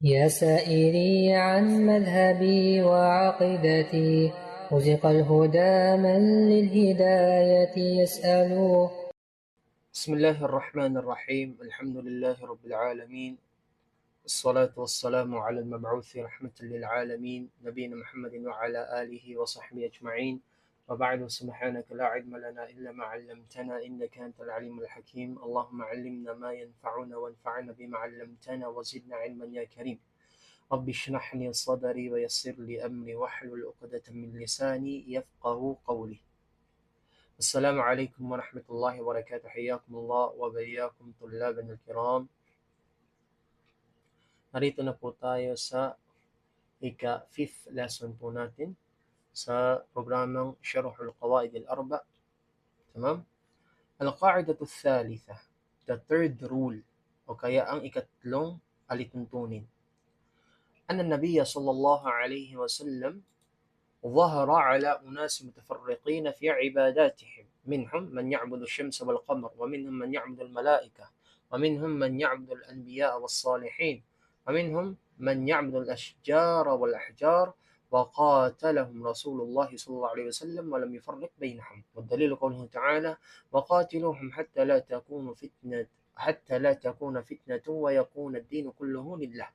يا سائلي عن مذهبي وعقيدتي رزق الهدى من للهداية يسأل. بسم الله الرحمن الرحيم. الحمد لله رب العالمين، الصلاة والسلام على المبعوث رحمة للعالمين نبينا محمد وعلى آله وصحبه أجمعين. وبعد، سبحانك لا علم لنا إلا ما علمتنا إنك أنت العليم الحكيم. اللهم علمنا ما ينفعنا وانفعنا بما علمتنا وزدنا علما يا كريم. رب اشرح لي صدري ويسر لي أمري واحلل عقدة من لساني يفقه قولي. السلام عليكم ورحمة الله وبركاته. حياكم الله وبياكم طلابنا الكرام. Narito na po tayo sa ika-fifth lesson po natin sa programang Sharhul Qawaid al-Arba. Tamam? Al-Qa'idatu Thalitha, the third rule, o kaya ang ikatlong alituntunin. Anna Nabiya sallallahu alayhi wa sallam ظهر على أناس متفرقين في عباداتهم، منهم من يعبد الشمس والقمر، ومنهم من يعبد الملائكة، ومنهم من يعبد الأنبياء والصالحين، ومنهم من يعبد الأشجار والأحجار، وقاتلهم رسول الله صلى الله عليه وسلم ولم يفرق بينهم. والدليل قوله تعالى: وقاتلوهم حتى لا تكون فتنة ويكون الدين كله لله.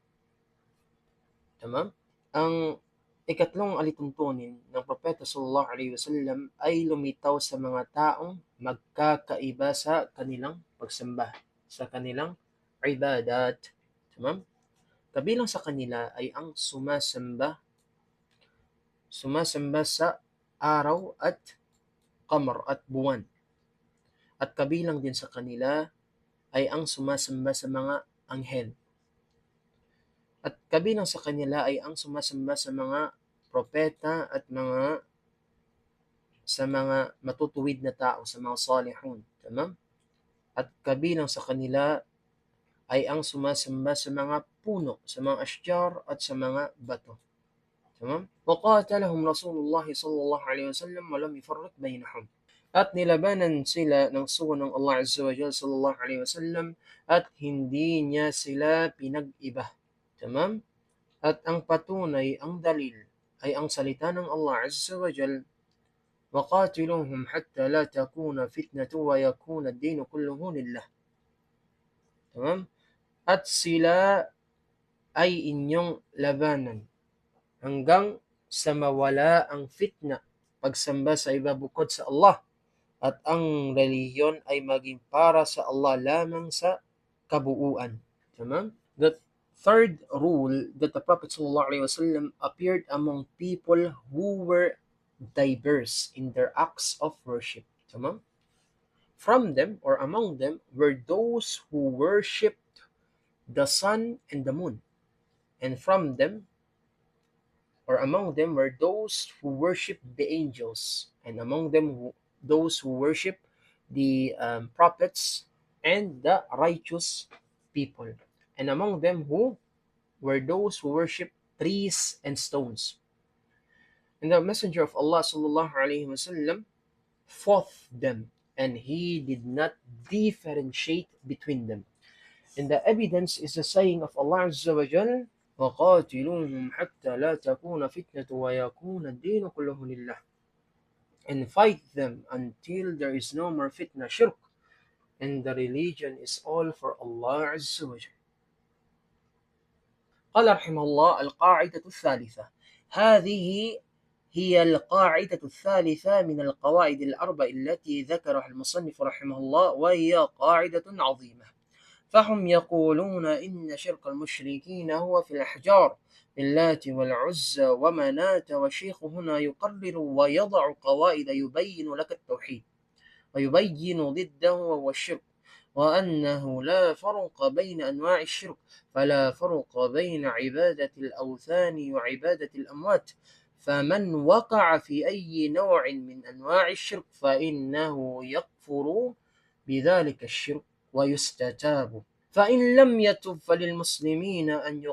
تمام؟ Ang ikatlong alituntunin ng Propeta sallallahu alaihi wasallam ay lumitaw sa mga taong magkakaiba sa kanilang pagsamba, sa kanilang ibadat. Tamam? Kabilang sa kanila ay ang sumasamba sa araw at qamar at buwan. At kabilang din sa kanila ay ang sumasamba sa mga anghel. At kabilang sa kanila ay ang sumasamba sa mga propeta at sa mga matutuwid na tao, sa mga salihun. Tamam? At kabilang sa kanila ay ang sumasamba sa mga puno, sa mga ashjar at sa mga bato. Tamam? وَقَاتَلَهُمْ رَسُولُ اللَّهِ صَلَّى اللَّهُ عَلَيْهِ وَسَلَّمَ وَلَمْ يُفَرِّقْ بَيْنَهُمْ. At nilabanan sila ng sugo ng Allah Azza wa Jalla sallallahu alaihi wasallam at hindi niya sila pinag-iba. Tamam? At ang patunay, ang dalil, ay ang salita ng Allah Azza wa Jal: وَقَاتِلُوهُمْ حَتَّى لَا تَكُونَ فِتْنَةٌ وَيَكُونَ الدِّينُ كُلُّهُ لِلَّهِ. Tamam? At sila ay inyong labanan hanggang sa mawala ang fitna, pagsamba sa iba bukod sa Allah, at ang relihiyon ay maging para sa Allah lamang sa kabuuan. Tamam? The third rule that the Prophet ﷺ appeared among people who were diverse in their acts of worship. Tamam? From them or among them were those who worshipped the sun and the moon. And from them or among them were those who worshipped the angels. And among them those who worship the prophets and the righteous people. And among them who were those who worship trees and stones. And the Messenger of Allah sallallahu alaihi wasallam fought them, and he did not differentiate between them. And the evidence is the saying of Allah Azza wa Jal: وَقَاتِلُوهُمْ حَتَّى لَا تَكُونَ فِتْنَةٌ وَيَكُونَ الدِّينُ كُلُّهُ لِلَّهِ. And fight them until there is no more fitna, shirk, and the religion is all for Allah Azza wa Jal. قال رحمه الله: القاعدة الثالثة. هذه هي القاعدة الثالثة من القواعد الأربع التي ذكرها المصنف رحمه الله، وهي قاعدة عظيمة. فهم يقولون إن شرك المشركين هو في الأحجار، اللات والعزى ومناة، والشيخ هنا يقرر ويضع قواعد يبين لك التوحيد ويبين ضده وهو الشرك، وأنه لا فرق بين أنواع الشرك، فلا فرق بين عبادة الأوثان وعبادة الأموات، فمن وقع في أي نوع من أنواع الشرك فإنه يكفر بذلك الشرك ويستتاب، فإن لم يتب فللمسلمين أن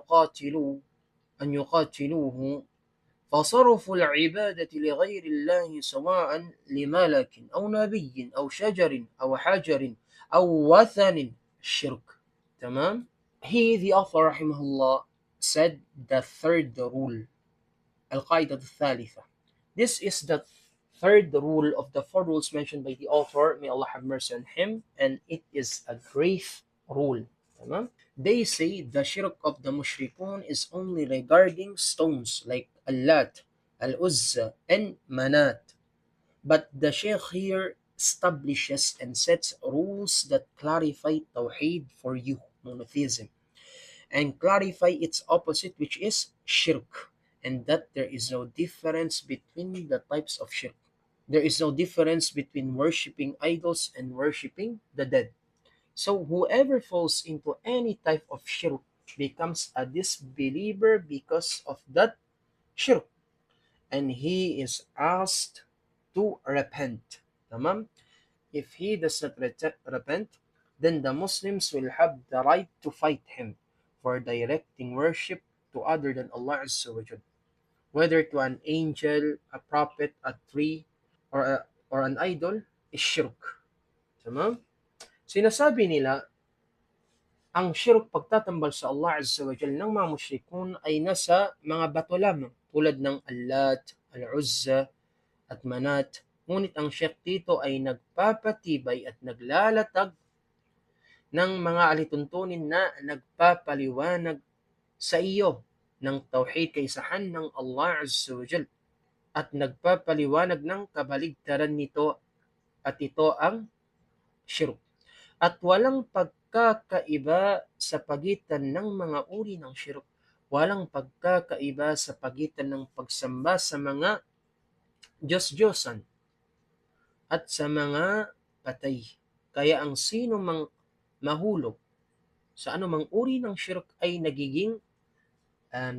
يقاتلوه، فصرف العبادة لغير الله سواء لملك أو نبي أو شجر أو حجر أو وثن الشرك. تمام? He, the author, rahimahullah, said the third rule, al-qaida al-thalitha. This is the third rule of the four rules mentioned by the author, may Allah have mercy on him, and it is a grave rule. Tamam? They say the shirk of the mushrikun is only regarding stones like Allat, Al-Uzza, and Manat. But the Sheikh here establishes and sets rules that clarify Tawheed for you, monotheism, and clarify its opposite, which is shirk, and that there is no difference between the types of shirk. There is no difference between worshipping idols and worshipping the dead. So whoever falls into any type of shirk becomes a disbeliever because of that shirk, and he is asked to repent. Tamam? If he does not repent, then the Muslims will have the right to fight him for directing worship to other than Allah Azza wa Jal, whether to an angel, a prophet, a tree, or an idol, is shirk. Tamam? Sinasabi nila, ang shirk, pagtatambal sa Allah Azza wa Jal ng mga mushrikun ay nasa mga bato lamang tulad ng Allat, Al-Uzza at Manat. Ngunit ang shirk dito ay nagpapatibay at naglalatag ng mga alituntunin na nagpapaliwanag sa iyo ng tauhid, kaisahan ng Allah Azza wa Jal, at nagpapaliwanag ng kabaligtaran nito, at ito ang shirk. At walang pagkakaiba sa pagitan ng mga uri ng shirk. Walang pagkakaiba sa pagitan ng pagsamba sa mga Diyos-Diyosan at sa mga patay. Kaya ang sino mang mahulog sa anumang uri ng shirk ay nagiging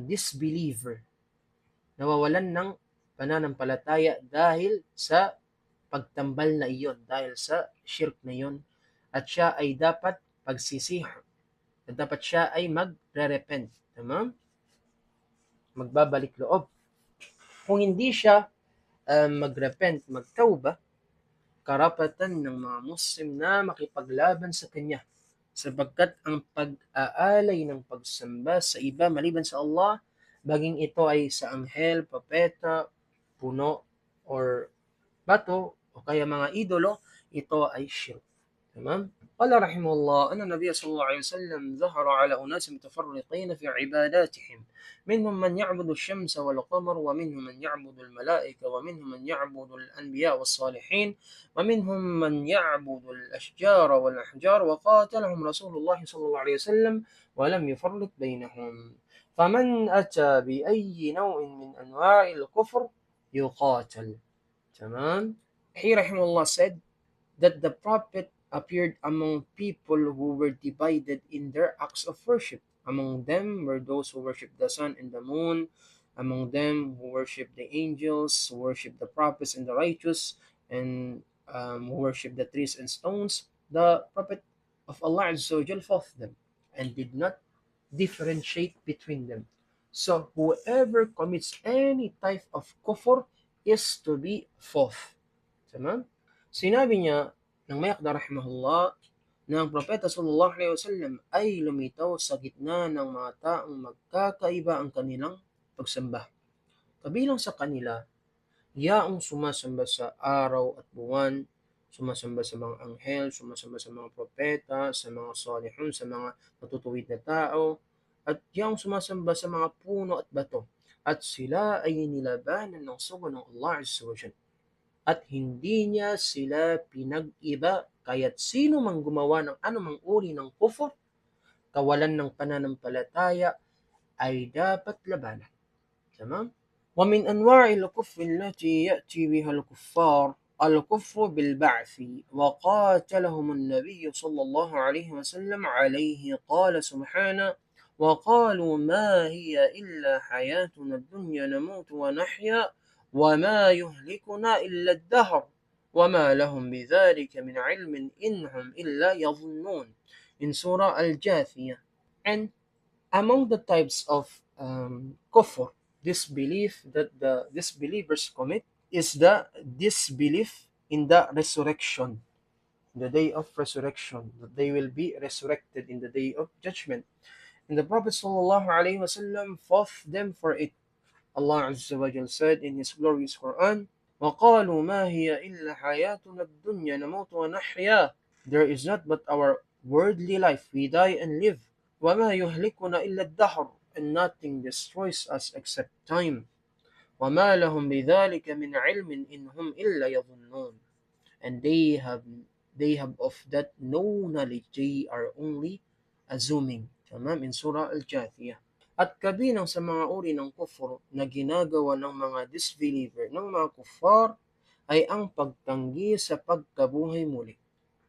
disbeliever, nawawalan ng pananampalataya dahil sa pagtambal na iyon, dahil sa shirk na iyon, at siya ay dapat pagsisihan, at dapat siya ay magre-repent, tamam? Magbabalik loob. Kung hindi siya mag-repent, magtauba, karapatan ng mga Muslim na makipaglaban sa kanya, sapagkat ang pag-aalay ng pagsamba sa iba maliban sa Allah, baging ito ay sa anghel, propeta, puno, or bato, o kaya mga idolo, ito ay shirk. تمام. قال رحمه الله أن النبي صلى الله عليه وسلم ظهر على أناس متفرقين في عباداتهم، منهم من يعبد الشمس والقمر، ومنهم من يعبد الملائكة، ومنهم من يعبد الأنبياء والصالحين، ومنهم من يعبد الأشجار والأحجار، وقاتلهم رسول الله صلى الله عليه وسلم ولم يفرق بينهم، فمن أتى بأي نوع من أنواع الكفر يقاتل. تمام. He rahimahullah said that the Prophet appeared among people who were divided in their acts of worship. Among them were those who worshipped the sun and the moon, among them who worshipped the angels, who worshipped the prophets and the righteous, and who worshipped the trees and stones. The Prophet of Allah Azza wa Jal fought them and did not differentiate between them. So whoever commits any type of kufr is to be fought. Tama? Sinabi niya ng Mayaqda rahimahullah na ang Propeta sallallahu alaihi wasallam ay lumitaw sa gitna ng mga taong magkakaiba ang kanilang pagsamba. Kabilang sa kanila, yaong sumasamba sa araw at buwan, sumasamba sa mga anghel, sumasamba sa mga propeta, sa mga salihun, sa mga matutuwid na tao, at yaong sumasamba sa mga puno at bato. At sila ay nilabanan ng sugo ng Allah Azza wa Jalla. At hindi niya sila pinag-iba, kaya't sino mang gumawa ng anumang uri ng kufur, kawalan ng pananampalataya, ay dapat labanan. Tama? ومن أنواع الكفر التي يأتي بها الكفار الكفر بالبعث، وقاتلهم النبي صلى الله عليه وسلم عليه. قال سبحانه: وقالوا ما هي إلا حياتنا الدنيا نموت ونحيا وما يهلكنا إلا الدهر وما لهم بذلك من علم إنهم إلا يظنون, in Surah Al-Jathiyah. And among the types of kufr, disbelief that the disbelievers commit, is the disbelief in the resurrection, the day of resurrection, that they will be resurrected in the day of judgment. And the Prophet ﷺ fought them for it. Allah Azza wa Jal said in His glorious Quran, وَقَالُوا مَا هِيَ إِلَّا حَيَاتُنَا الدُّنْيَا نَمُوتُ وَنَحْيَا. There is not but our worldly life, we die and live. وَمَا يُهْلِكُنَا إِلَّا الدَّهْرُ. And nothing destroys us except time. وَمَا لَهُمْ بِذَلِكَ مِنْ عِلْمٍ إِنْ هُمْ إِلَّا يَظُنُّونَ. And they have of that no knowledge, they are only assuming. Tamam, in Surah Al-Jathiyah. At kabilang sa mga uri ng kufr na ginagawa ng mga disbeliever ng mga kuffar ay ang pagtanggi sa pagkabuhay muli.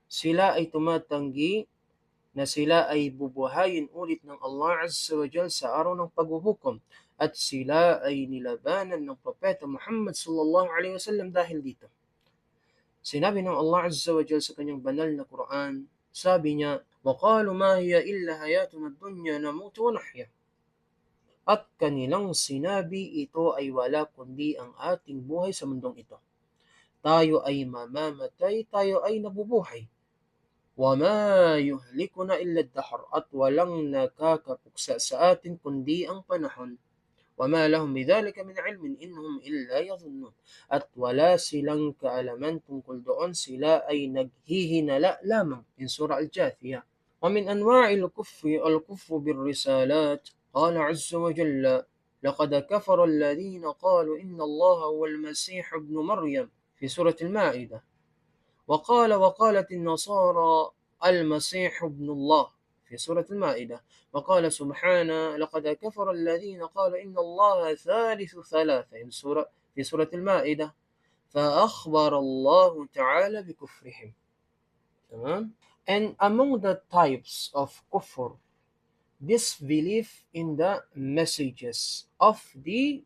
Sila ay tumatanggi na sila ay bubuhayin ulit ng Allah Azza wa Jal sa araw ng paghuhukom, at sila ay nilabanan ng Propeta Muhammad sallallahu alaihi wasallam dahil dito. Sinabi ng Allah Azza wa Jal sa kanyang banal na Quran, sabi niya, وَقَالُوا مَا هِيَ إِلَّا حَيَاتُنَا الدُّنْيَا نَمُوتُ وَنَحْيَا. At kanilang sinabi, ito ay wala kundi ang ating buhay sa mundong ito. Tayo ay mamamatay, tayo ay nabubuhay. وَمَا يُهْلِكُنَا إِلَّا الدَّهْرُ. At walang nakakapuksa sa atin kundi ang panahon. وَمَا لَهُمْ بِذَلِكَ مِنْ عِلْمٍ إِنْهُمْ إِلَّا يَظُنُّونَ. At wala silang kaalaman tungkol doon, sila ay naghihinala lamang. In Surah Al-Jathiyah. ومن أنواع الكفر بالرسالات قال عز وجل لقد كفر الذين قالوا إن الله هو المسيح ابن مريم في سورة المائدة. وقالت النصارى المسيح ابن الله في سورة المائدة. وقال سبحانه لقد كفر الذين قالوا إن الله ثالث ثلاثة في سورة المائدة. فأخبر الله تعالى بكفرهم. تمام. And among the types of kufr, disbelief in the messages of the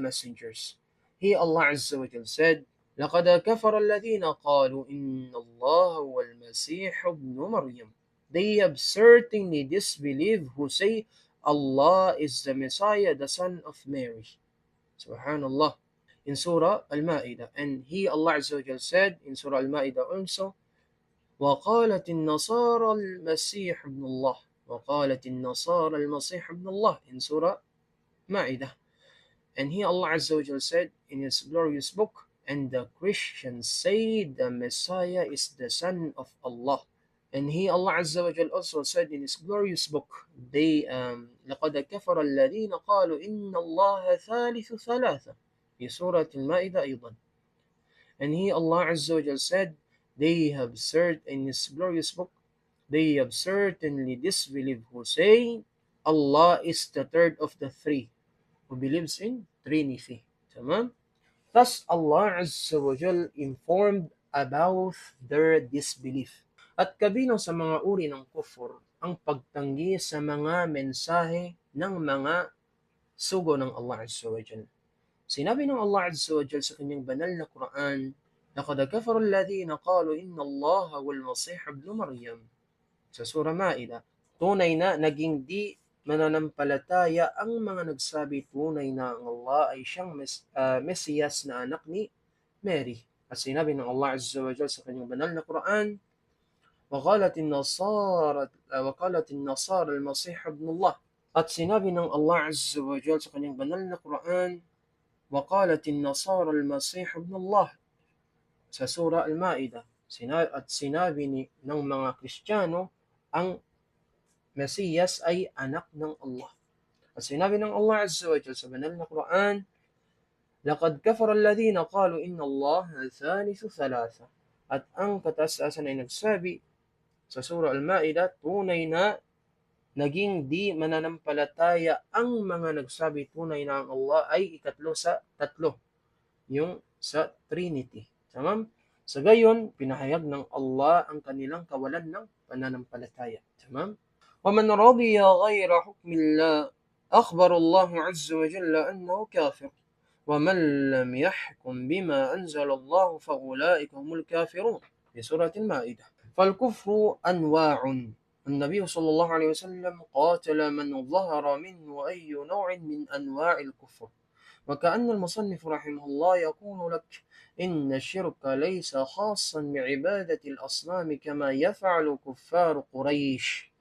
messengers. Here Allah Azza wa Jal said, لَقَدْ كَفَرَ الَّذِينَ قَالُوا إِنَّ اللَّهَ هُوَ الْمَسِيحُ ابْنُ مَرْيَمَ. They have certainly disbelieved who say Allah is the Messiah, the son of Mary. Subhanallah. In Surah Al-Ma'idah. And here Allah Azza wa Jal said in Surah Al-Ma'idah also, وقالت النصارى المسيح ابن الله. وقالت النصارى المسيح ابن الله in Surah Ma'idah. And here Allah Azza wa Jal said in His glorious book, and the Christians say the Messiah is the son of Allah. And here Allah Azza wa Jal also said in His glorious book, لقد كفر الذين قالوا إن الله ثالث ثلاثة في سورة المائدة أيضا. And here Allah Azza wa Jal said, they have certainly, in His glorious book, they have certainly disbelieved who say Allah is the third of the three, who believes in Trinity. Tamam? Thus Allah Azza wa Jal informed about their disbelief. At kabilang sa mga uri ng kufur, ang pagtanggi sa mga mensahe ng mga sugo ng Allah Azza wa Jal. Sinabi ng Allah Azza wa Jal sa kanyang banal na Quran, لَقَدْ كَفَرَ الَّذِينَ قَالُوا إِنَّ اللَّهَ وَالْمَسِيحُ ابْنُ مَرْيَمَ. Sa Surah Ma'idah, tunay na naging di mananampalataya ang mga nagsabi tunay na ang Allah ay siyang Mesiyas na anak ni Mary. At sinabi ng Allah Azza wa Jal sa kanyang banal na Quran, وَقَالَتِ النَّصَارَى الْمَسِيحُ ابْنُ اللَّهِ. At sinabi ng Allah Azza wa Jal sa kanyang banal na Quran, وَقَالَتِ النَّصَارَى الْمَسِيحُ ابْنُ اللَّهِ. Sa Surah Al-Ma'idah, at sinabi ng mga Kristiyano, ang Mesiyas ay anak ng Allah. At sinabi ng Allah Azza wa Jalla sa banal na Quran, لَقَدْ كَفَرَ الَّذِينَ قَالُوا إِنَّ اللَّهَ ثَالِثُ ثَلَاثَةٍ. At ang kataas-taasan ay nagsabi sa Surah Al-Ma'idah, tunay na naging di mananampalataya ang mga nagsabi tunay na ang Allah ay ikatlo sa tatlo, yung sa Trinity. Tamam? Sa gayon, pinahayag ng Allah ang kanilang kawalan ng pananampalataya. Tamam? وَمَنْ رَضِيَ غَيْرَ حُكْمِ اللَّهِ أَخْبَرَ اللَّهُ عَزَّ وَجَلَّ أَنَّهُ كَافِرٌ وَمَنْ لَمْ يَحْكُمْ بِمَا أَنْزَلَ اللَّهُ فَأُولَئِكَ هُمُ الْكَافِرُونَ في سورة المائدة. فالكفر أنواع. النبي صلى الله عليه وسلم قاتل من ظهر منه أي نوع من أنواع الكفر. وكأن المصنف رحمه الله يقول لك إن الشرك ليس خاصا بعبادة الأصنام كما يفعل كفار قريش،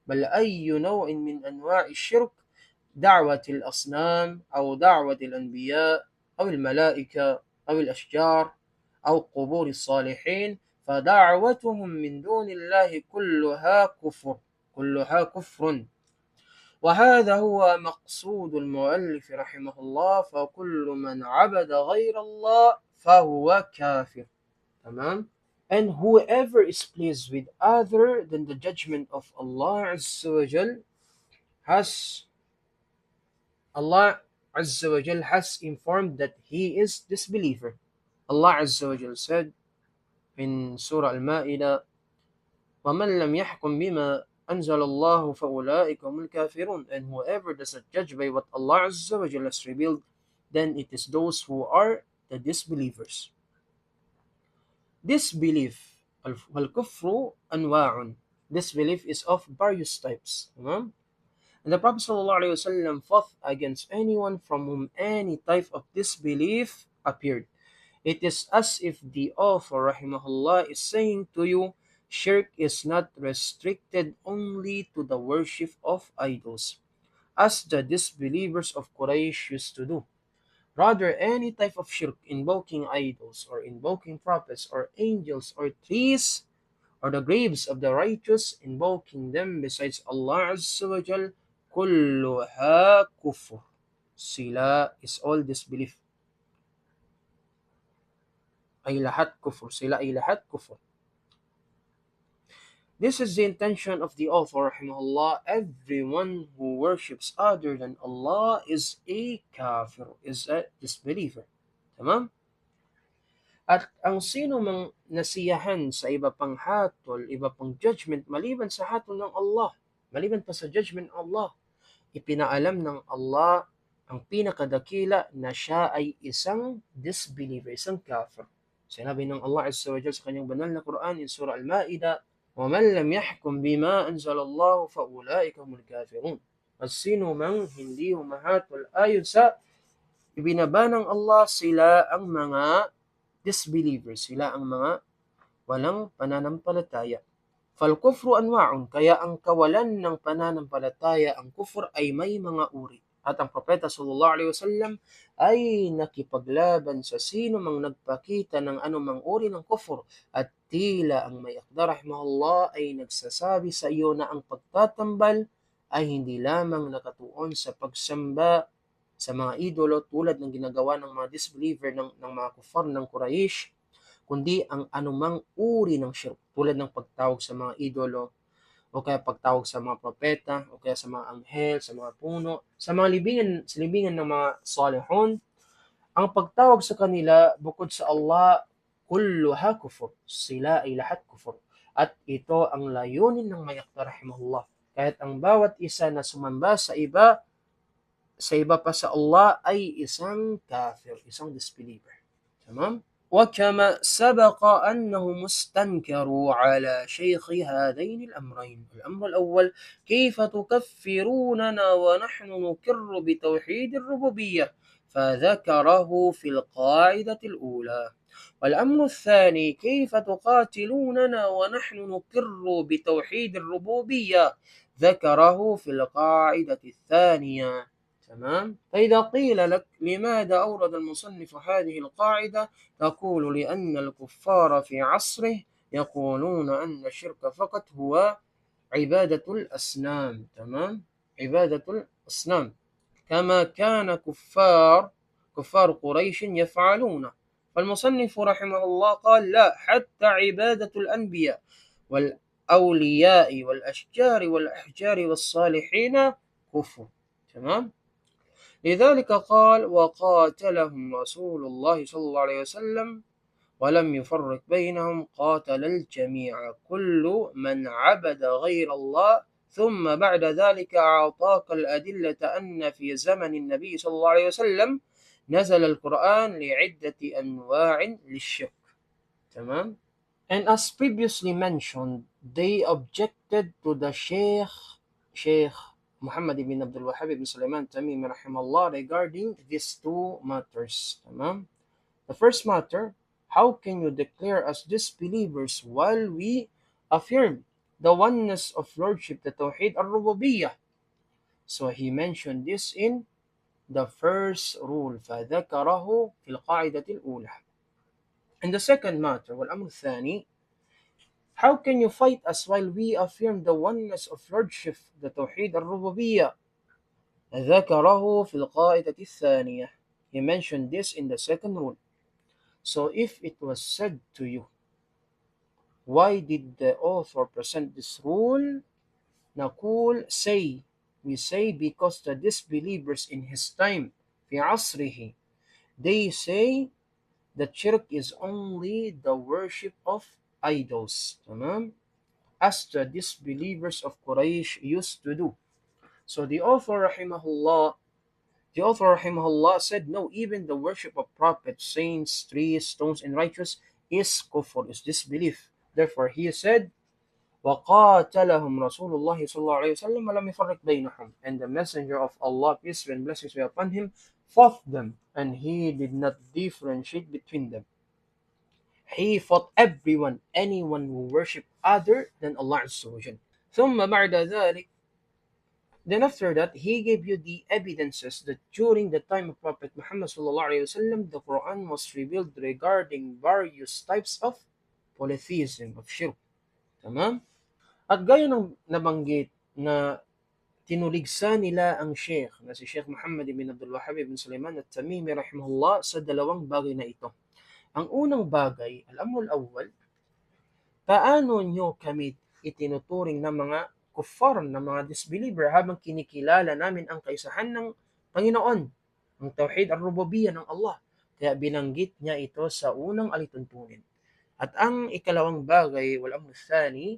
بل أي نوع من أنواع الشرك، دعوة الأصنام أو دعوة الأنبياء أو الملائكة أو الأشجار أو قبور الصالحين، فدعوتهم من دون الله كلها كفر. وهذا هو مقصود المؤلف رحمه الله، فكل من عبد غير الله فهو كافر. تمام. And whoever is pleased with other than the judgment of Allah Azza wa Jal has Allah Azza wa Jal has informed that he is disbeliever. Allah Azza wa Jal said in Surah Al-Ma'idah, وَمَنْ لَمْ يَحْكُمْ بِمَا أَنزَلَ اللَّهُ فَأُولَٰئِكَ هُمُ الْكَافِرُونَ. And whoever does not judge by what Allah Azza wa Jal has revealed, then it is those who are the disbelievers. Disbelief, al-kufru anwa'un. Disbelief is of various types. And the Prophet ﷺ fought against anyone from whom any type of disbelief appeared. It is as if the author rahimahullah is saying to you, shirk is not restricted only to the worship of idols, as the disbelievers of Quraysh used to do. Rather, any type of shirk invoking idols or invoking prophets or angels or trees or the graves of the righteous, invoking them besides Allah Azza wa Jal, kulluha kufr. Sila is all disbelief. Ay lahat kufr. Sila ay lahat kufr. This is the intention of the author, rahimahullah. Everyone who worships other than Allah is a kafir, is a disbeliever. Tamam? At ang sino mang nasiyahan sa iba pang hatol, iba pang judgment, maliban sa hatol ng Allah, maliban pa sa judgment ng Allah, ipinaalam ng Allah ang pinakadakila na siya ay isang disbeliever, isang kafir. Sinabi ng Allah Azza wa Jalla sa kanyang banal na Quran in Surah Al-Ma'idah, وَمَنْ لَمْ يَحْكُمْ بِمَا أَنزَلَ اللَّهُ فَأُولَٰئِكَ هُمُ الْكَافِرُونَ. At sino mang hindi humahatol ayon sa ibinaba ng Allah, sila ang mga disbelievers, sila ang mga walang pananampalataya. Fal-kufru anwa'un, kaya ang kawalan ng pananampalataya, ang kufr ay may mga uri. At ang Propeta sallallahu alaihi wasallam ay nakipaglaban sa sino mang nagpakita ng anumang uri ng kufr, at tila ang may akda rahimahullah ay nagsasabi sa iyo na ang pagtatambal ay hindi lamang nakatuon sa pagsamba sa mga idolo tulad ng ginagawa ng mga disbeliever ng mga kufar ng Quraysh, kundi ang anumang uri ng shirk tulad ng pagtawag sa mga idolo o kaya pagtawag sa mga propeta o kaya sa mga anghel, sa mga puno, sa mga libingan ng mga salihun. Ang pagtawag sa kanila bukod sa Allah, kulluha kufur. Sila ay lahat kufur. At ito ang layunin ng may akda rahimahullah. Kahit ang bawat isa na sumamba sa iba pa sa Allah ay isang kafir, isang disbeliever. Tamam? وكما سبق أنهم استنكروا على شيخ هذين الأمرين. الأمر الأول: كيف تكفروننا ونحن نقر بتوحيد الربوبية؟ فذكره في القاعدة الأولى. والأمر الثاني: كيف تقاتلوننا ونحن نقر بتوحيد الربوبية؟ ذكره في القاعدة الثانية. تمام. فإذا قيل لك لماذا أورد المصنف هذه القاعدة، تقول لأن الكفار في عصره يقولون أن الشرك فقط هو عبادة الأصنام. تمام. عبادة الأصنام كما كان كفار قريش يفعلون. فالمصنف رحمه الله قال لا، حتى عبادة الأنبياء والأولياء والأشجار والأحجار والصالحين كفر. تمام. لذلك قال وقاتلهم رسول الله صلى الله عليه وسلم ولم يفرق بينهم، قاتل الجميع كل من عبد غير الله. ثم بعد ذلك أعطاك الأدلة أن في زمن النبي صلى الله عليه وسلم نزل القرآن لعدة أنواع للشرك. تمام. And as previously mentioned, they objected to the Sheikh Muhammad ibn Abdul Wahhab ibn Sulaiman Tamimi rahimahullah regarding these two matters. Tamam? The first matter: how can you declare us disbelievers while we affirm the oneness of lordship, the Tawheed al-Rububiyyah. So he mentioned this in the first rule, فذكره في القاعدة الأولى. And the second matter, والأمر الثاني, how can you fight us while we affirm the oneness of lordship, the Tawheed al-Rububiyyah? ذكره في القاعدة الثانية. He mentioned this in the second rule. So if it was said to you, why did the author present this rule? نقول we say because the disbelievers in his time, في عصره, they say that shirk is only the worship of idols, تمام? As the disbelievers of Quraysh used to do. So the author rahimahullah said, no, even the worship of prophets, saints, trees, stones, and righteous is kufr, is disbelief. Therefore he said, وَقَاتَلَهُمْ رَسُولُ اللَّهِ صَلَّى اللَّهُ عَلَيْهِ وَسَلَّمَ وَلَمْ يُفَرِّقْ بَيْنَهُمْ. And the messenger of Allah, peace and blessings be upon him, fought them, and he did not differentiate between them. He fought everyone, anyone who worshipped other than Allah Azza wa Jal. ثم بعد ذلك, then after that, he gave you the evidences that during the time of Prophet Muhammad sallallahu alaihi wasallam, the Quran was revealed regarding various types of polytheism, of shirk. Tamam? At gaya ng nabanggit na tinuligsa nila ang Sheikh na si Sheikh Muhammad ibn Abdul Wahhab ibn Sulaiman at-Tamimi rahimahullah sa dalawang bagay na ito. Ang unang bagay, al-amrul awwal, paano nyo kami itinuturing na mga kuffar, na mga disbeliever habang kinikilala namin ang kaisahan ng Panginoon, ang Tawheed al-Rububiyyah ng Allah. Kaya binanggit niya ito sa unang alituntunin. At ang ikalawang bagay, wal-amru thani,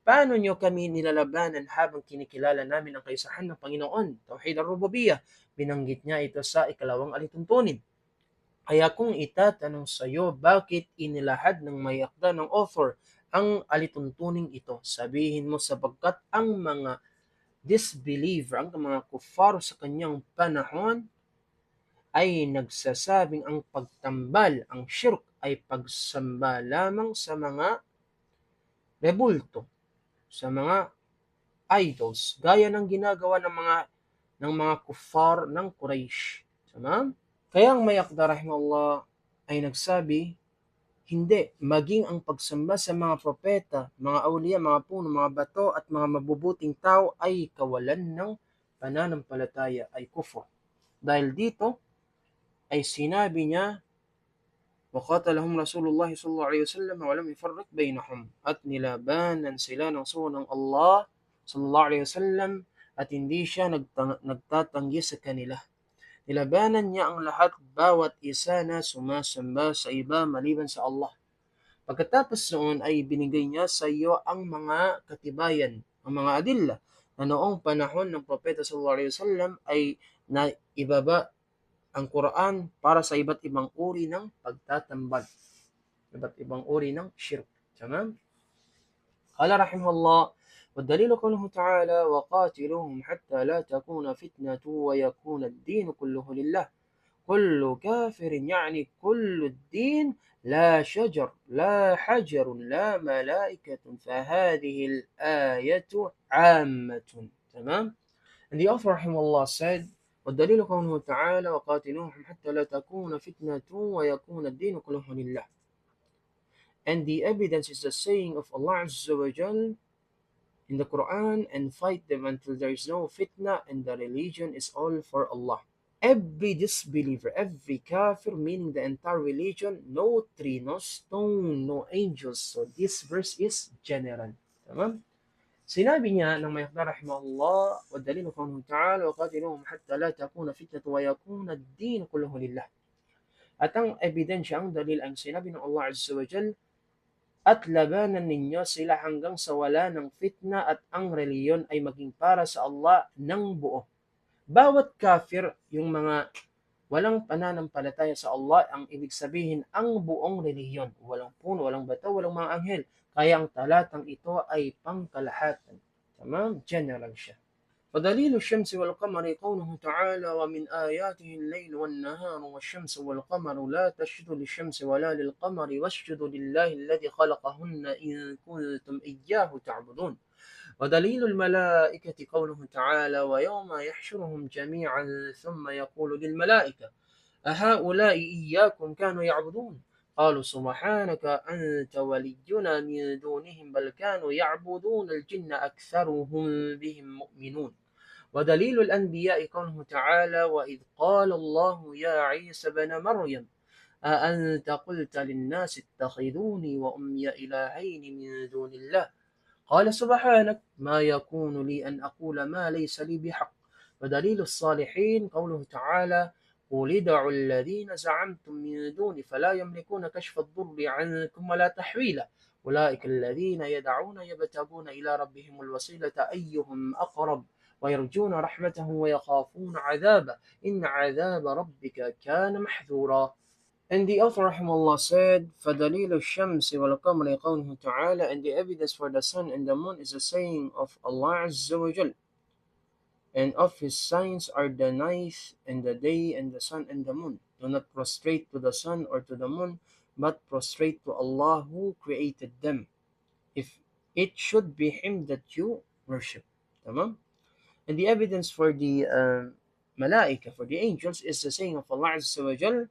paano nyo kami nilalabanan habang kinikilala namin ang kaisahan ng Panginoon, Tawheed al-Rububiyyah? Binanggit niya ito sa ikalawang alituntunin. Kaya kung itatanong sa iyo, bakit inilahad ng may akda ng author ang alituntuning ito, sabihin mo sapagkat ang mga disbeliever, ang mga kuffar sa kanyang panahon ay nagsasabing ang pagtambal, ang shirk ay pagsamba lamang sa mga rebulto, sa mga idols, gaya ng ginagawa ng mga kuffar ng Quraysh. Tama? Kaya ang may akda rahimahullah ay nagsabi, hindi, maging ang pagsamba sa mga propeta, mga awliya, mga puno, mga bato at mga mabubuting tao ay kawalan ng pananampalataya, ay kufr. Dahil dito ay sinabi niya, وَقَاتَلَهُمْ رَسُولُ اللَّهِ صَلَّى اللَّهُ عَلَيْهِ وَسَلَّمَ وَلَمْ يُفَرِّقْ بَيْنَهُمْ. At nilabanan sila ng sugo ng Allah sallallahu alaihi wasallam at hindi siya nagtatanggi sa kanila. Nilabanan niya ang lahat, bawat isa na sumasamba sa iba maliban sa Allah. Pagkatapos noon ay binigay niya sa iyo ang mga katibayan, ang mga adilla, na noong panahon ng Propeta sallallahu alaihi wasallam ay naibaba ang Quran para sa iba't ibang uri ng pagtatambal, iba't ibang uri ng shirk. Tamam? Qala rahimahullah, والدليل قوله تعالى وقاتلوهم حتى لا تكون فتنة ويكون الدين كله لله. كل كافر يعني كل الدين، لا شجر لا حجر لا ملائكة، فهذه الآية عامة. تمام. And the author rahimahullah said, والدليل قوله تعالى وقاتلوهم حتى لا تكون فتنة ويكون الدين كله لله. And the evidence is the saying of Allah Azza wa Jal in the Quran, and fight them until there is no fitna and the religion is all for Allah. Every disbeliever, every kafir, meaning the entire religion, no tree, no stone, no angels. So this verse is general. Tamam? Sinabi niya ng may akda rahimahullah, وَالدَّلِيلُ قَوْلُهُ تَعَالَى وَقَاتِلُوهُمْ حَتَّى لَا تَكُونَ فِتْنَةٌ وَيَكُونَ الدِّينُ كُلُّهُ لِلَّهِ. At ang ebidensya, ang dalil, ang sinabi ng Allah Azza wa Jal, at labanan ninyo sila hanggang sa wala ng fitna at ang reliyon ay maging para sa Allah ng buo. Bawat kafir, yung mga walang pananampalataya sa Allah, ang ibig sabihin ang buong reliyon. Walang puno, walang bato, walang mga anghel. Kaya ang talatang ito ay pangkalahatan. Tamam? General siya. ودليل الشمس والقمر قوله تعالى ومن آياته الليل والنهار والشمس والقمر لا تسجدوا للشمس ولا للقمر واسجدوا لله الذي خلقهن إن كنتم إياه تعبدون ودليل الملائكة قوله تعالى ويوم يحشرهم جميعا ثم يقول للملائكة أهؤلاء إياكم كانوا يعبدون قالوا سبحانك أنت ولينا من دونهم بل كانوا يعبدون الجن أكثرهم بهم مؤمنون ودليل الأنبياء قوله تعالى وإذ قال الله يا عيسى بن مريم أأنت قلت للناس اتخذوني وأمي إلهين من دون الله قال سبحانك ما يكون لي أن أقول ما ليس لي بحق ودليل الصالحين قوله تعالى قل ادعوا الذين زعمتم من دوني فلا يملكون كشف الضر عنكم ولا تحويلا أولئك الذين يدعون يبتغون إلى ربهم الوسيلة أيهم أقرب ويرجون رحمته ويخافون عذابه إن عذاب ربك كان محذورا. And the author rahimahullah said, فَدَلِيلُ الشَّمْسِ وَالْقَمَرِ قَوْلُهُ تَعَالَى, and the evidence for the sun and the moon is the saying of Allah Azza wa Jal. And of his signs are the night and the day and the sun and the moon. Do not prostrate to the sun or to the moon, but prostrate to Allah who created them. If it should be him that you worship. Tamam? And the evidence for the malaika, for the angels, is the saying of Allah Azza wa Jal,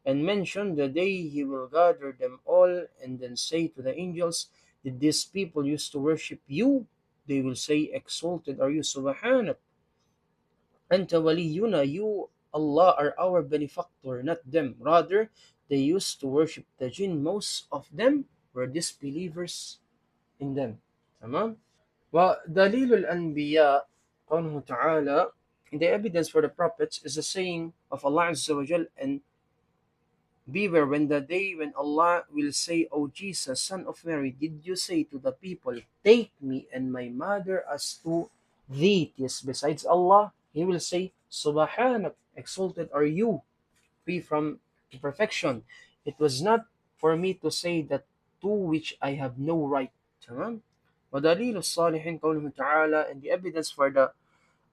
and mention the day he will gather them all, and then say to the angels, did these people used to worship you? They will say, exalted are you, Subhanak. Anta waliyuna, you, Allah, are our benefactor, not them. Rather, they used to worship the jinn. Most of them were disbelievers in them. Tamam? ودليل الأنبياء قوله تعالى, the evidence for the prophets is the saying of Allah Azza wa Jal, and beware when the day when Allah will say, O Jesus, son of Mary, did you say to the people, take me and my mother as two deities besides Allah? He will say, Subhanak, exalted are you, free from imperfection. It was not for me to say that to which I have no right. Tamam? وَدَلِيلُ الصَّالِحِينَ قَوْلُهُ تَعَالَى, and the evidence for the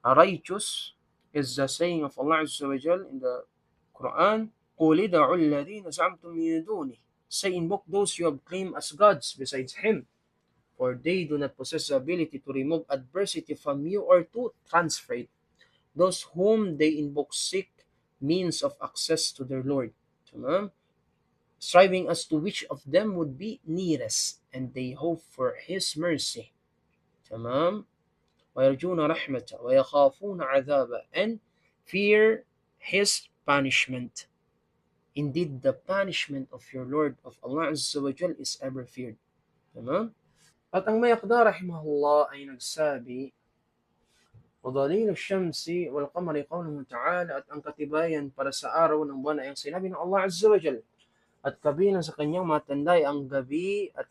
righteous is the saying of Allah Azza wa Jal in the Quran, قُلِ ادْعُوا الَّذِينَ زَعَمْتُم مِّن دُونِهِ, say, invoke those you have claimed as gods besides him, for they do not possess the ability to remove adversity from you or to transfer it. Those whom they invoke seek means of access to their Lord, striving as to which of them would be nearest, and they hope for his mercy. تمام. ويرجون رحمته ويخافون عذابه, and fear his punishment. Indeed, the punishment of your Lord, of Allah Azza wa Jal, is ever feared. Tama? At ang Mayaqda rahimahullah ay nagsabi, وَدَلِيلُ الشَّمْسِ وَالْقَمَرِ قَوْلُهُ تَعَالَى, at ang katibayan para sa araw ng buwan ay ang sinabi ng Allah Azza wa Jal, at kabilang sa kanyang matanda ay ang gabi at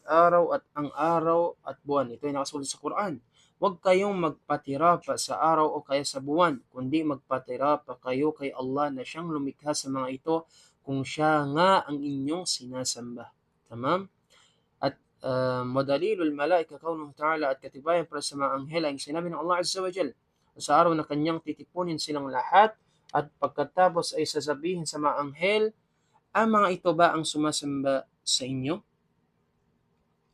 ang araw at buwan. Ito ay nakasulat sa Quran. Huwag kayong magpatira pa sa araw o kaya sa buwan, kundi magpatira pa kayo kay Allah na siyang lumikha sa mga ito, kung siya nga ang inyong sinasamba. Tamam? At madalilul malaika kaunuhu ta'ala, at katibayan para sa mga anghel ay sinabi ng Allah Azza wa Jal, sa araw na kanyang titipunin silang lahat, at pagkatapos ay sasabihin sa mga anghel, ang mga ito ba ang sumasamba sa inyo?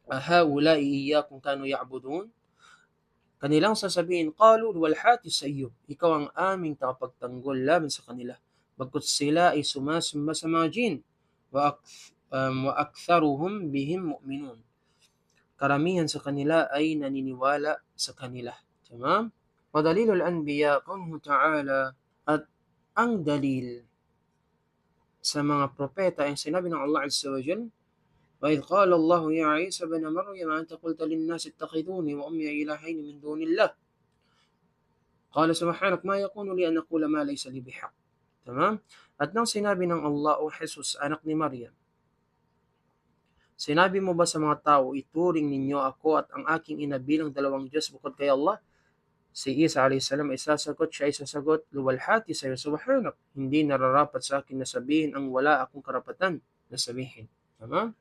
Ahaulai iyyakum kanu ya'budun? Kanilang sasabihin, qalu walhati sa iyo, ikaw ang aming takapagtanggol laban sa kanila. Bagkut sila ay sumasamba sa mga jin, wa aktharuhum bihim mu'minun. Karamihan sa kanila ay naniniwala sa kanila. Tamam? Wa dalilul anbiya qawluhu ta'ala, at ang dalil sa mga propeta ay sinabi ng Allah Azza wa Jal, وَإِذْ قَالَ اللَّهُ يَا عِيسَى بْنَ مَرْيَمَ أَنْتَ قُلْتَ لِلنَّاسِ اتَّخِذُونِي وَأُمِّيَ إِلَٰهَيْنِ مِن دُونِ اللَّهِ قَالَ سُبْحَانَكَ مَا يَكُونُ لِي أَنْ أَقُولَ مَا لَيْسَ لِي بِحَقٍّ. Tamam? At nang sinabi ng Allah, O Jesus, anak ni Maryam, sinabi mo ba sa mga tao, ituring ninyo ako at ang aking ina bilang dalawang Diyos bukod kay Allah? Si Isa a.s. ay sasagot, luwalhati sa iyo, Subhanak, hindi nararapat sa akin na sabihin ang wala akong karapatan na sabihin. Tama?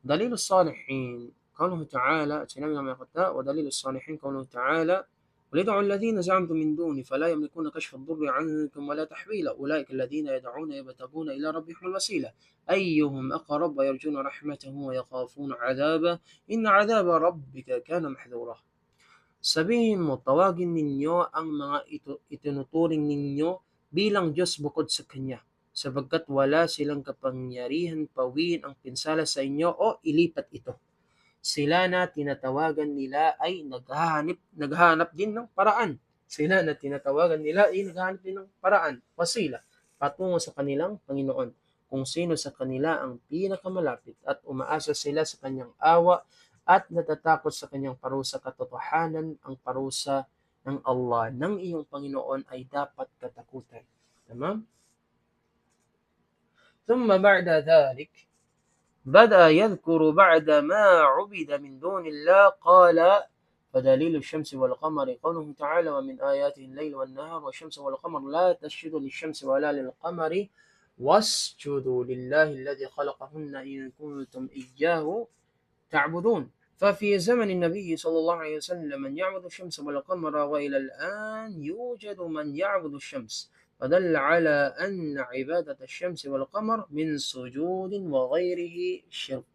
Dalilus salihin, قوله تعالى, at sinabi ng mga kata, ودليل الصالحين قوله تعالى, قل ادعوا الذين زعمتم من دوني فلا يملكون كشف الضر عنكم ولا تحويلا أولئك الذين يدعون يبتغون إلى ربهم الوسيلة أيهم أقرب ويرجون رحمته ويخافون عذابه إن عذاب ربك كان محذورا. Sabihin mo, tawagin ninyo ang mga itinuturing ninyo bilang Diyos bukod sa Kanya, sapagkat wala silang kapangyarihan pawiin ang pinsala sa inyo o ilipat ito. Sila na tinatawagan nila ay naghahanap din ng paraan. Sila na tinatawagan nila ay naghahanap din ng paraan, wasila, patungo sa kanilang Panginoon, kung sino sa kanila ang pinakamalapit at umaasa sila sa kanyang awa at natatakot sa kanyang parusa. Katotohanan ang parusa ng Allah ng iyong Panginoon ay dapat katakutan. Tamam? ثم بعد ذلك بدأ يذكر بعد ما عبد من دون الله قال فدليل الشمس والقمر قوله تعالى ومن آياته الليل والنهار والشمس والقمر لا تسجدوا للشمس ولا للقمر واسجدوا لله الذي خلقهن إن كنتم إياه تعبدون. ففي زمن النبي صلى الله عليه وسلم من يعبد الشمس والقمر وإلى الآن يوجد من يعبد الشمس فدل على أن عبادة الشمس والقمر من سجود وغيره شرك.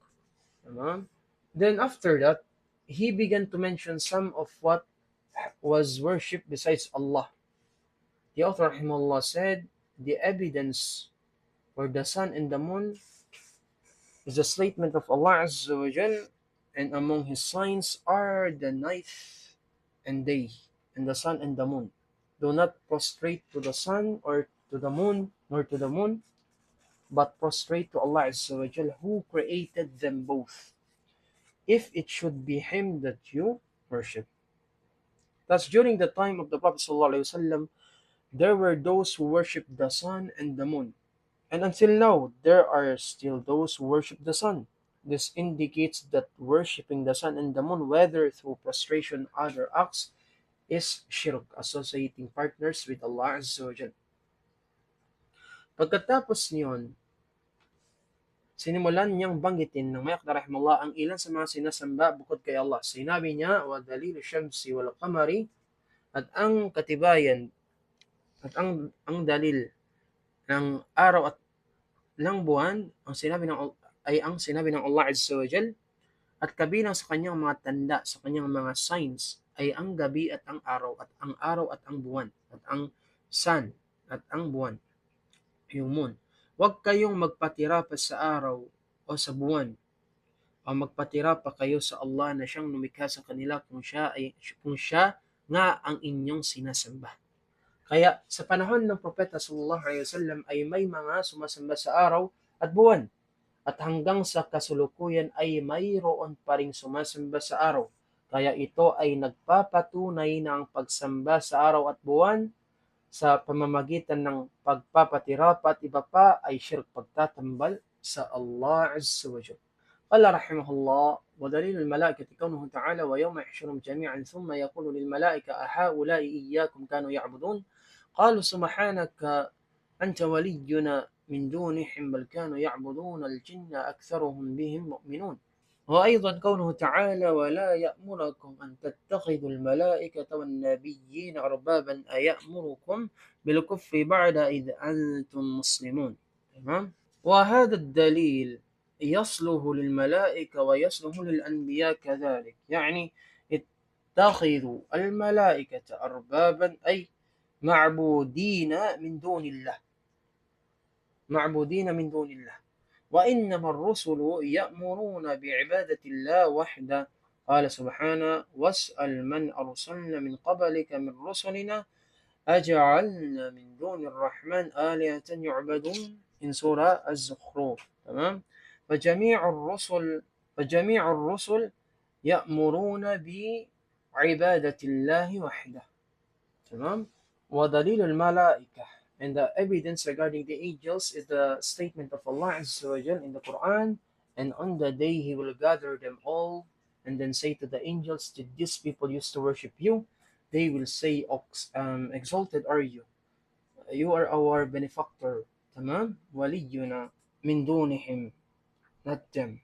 تمام. Then after that he began to mention some of what was worshipped besides Allah. The author rahimahullah said the evidence for the sun and the moon is a statement of Allah Azza wa Jal, and among his signs are the night and day, and the sun and the moon. Do not prostrate to the sun or to the moon, nor to the moon, but prostrate to Allah Azza wa Jal, who created them both, if it should be him that you worship. Thus, during the time of the Prophet ﷺ, there were those who worshipped the sun and the moon. And until now, there are still those who worship the sun. This indicates that worshipping the sun and the moon, whether through prostration or other acts, is shirk, associating partners with Allah Azza wa Jal. Pagkatapos niyon, sinimulan niyang banggitin ng Mayakda rahimahullah ang ilan sa mga sinasamba bukod kay Allah. Sinabi niya, wa dalilu syamsi wal qamari, at ang katibayan at ang dalil ng araw at ng buwan ang sinabi ng Allah Azza wa Jal, at kabilang sa kanyang mga tanda, sa kanyang mga signs ay ang gabi at ang araw at ang buwan at ang sun at ang buwan, yung moon. Huwag kayong magpatira pa sa araw o sa buwan, o magpatira pa kayo sa Allah na siyang lumikha sa kanila kung siya nga ang inyong sinasamba. Kaya sa panahon ng Propeta sallallahu alaihi wasallam ay may mga sumasamba sa araw at buwan, at hanggang sa kasulukuyan ay mayroon pa ring sumasamba sa araw. Kaya ito ay nagpapatunay na ang pagsamba sa araw at buwan sa pamamagitan ng pagpapatira at iba pa ay shirk, pagtatambal sa Allah Azza wa Jalla. قال رحمه الله ودليل الملائكة قوله تعالى ويوم يحشرهم جميعا ثم يقول للملائكة أهؤلاء إياكم كانوا يعبدون قالوا سبحانك أنت ولينا من دونهم بل كانوا يعبدون الجن أكثرهم بهم مؤمنون. وأيضا قوله تعالى ولا يأمركم أن تتخذوا الملائكة والنبيين أربابا أيأمركم بالكفر بعد إذ أنتم مسلمون. تمام. وهذا الدليل يصله للملائكة ويصله للأنبياء كذلك، يعني اتخذوا الملائكة أربابا أي معبودين من دون الله، وإنما الرسل يأمرون بعبادة الله وحده. قال سبحانه واسأل من أرسلنا من قبلك من رسلنا أجعلنا من دون الرحمن آلهة يعبدون، in سورة الزخرف. تمام. فجميع الرسل يأمرون بعبادة الله وحده. تمام. ودليل الملائكة, and the evidence regarding the angels is the statement of Allah Azza wa Jal in the Quran, and on the day he will gather them all and then say to the angels, did these people used to worship you? They will say, exalted are you, you are our benefactor. Tamam. Waliyuna min dunihim, not them.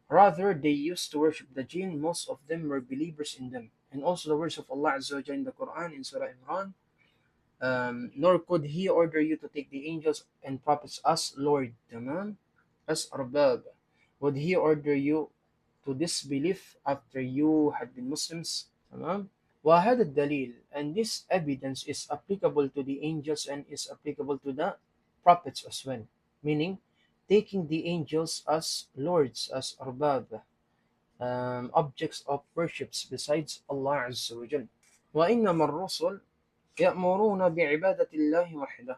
Rather, they used to worship the jinn. Most of them were believers in them, And also the words of Allah Azza wa Jalla in the Quran in Surah Imran, nor could He order you to take the angels and prophets as Lord, tamam, as arbab. Would He order you to disbelief after you had been Muslims? Tamam. وهذا الدليل, and this evidence is applicable to the angels and is applicable to the prophets as well, meaning taking the angels as lords, as arbab, objects of worships besides Allah Azza wa Jal. وإنما الرسل يأمرون بعبادة الله وحده.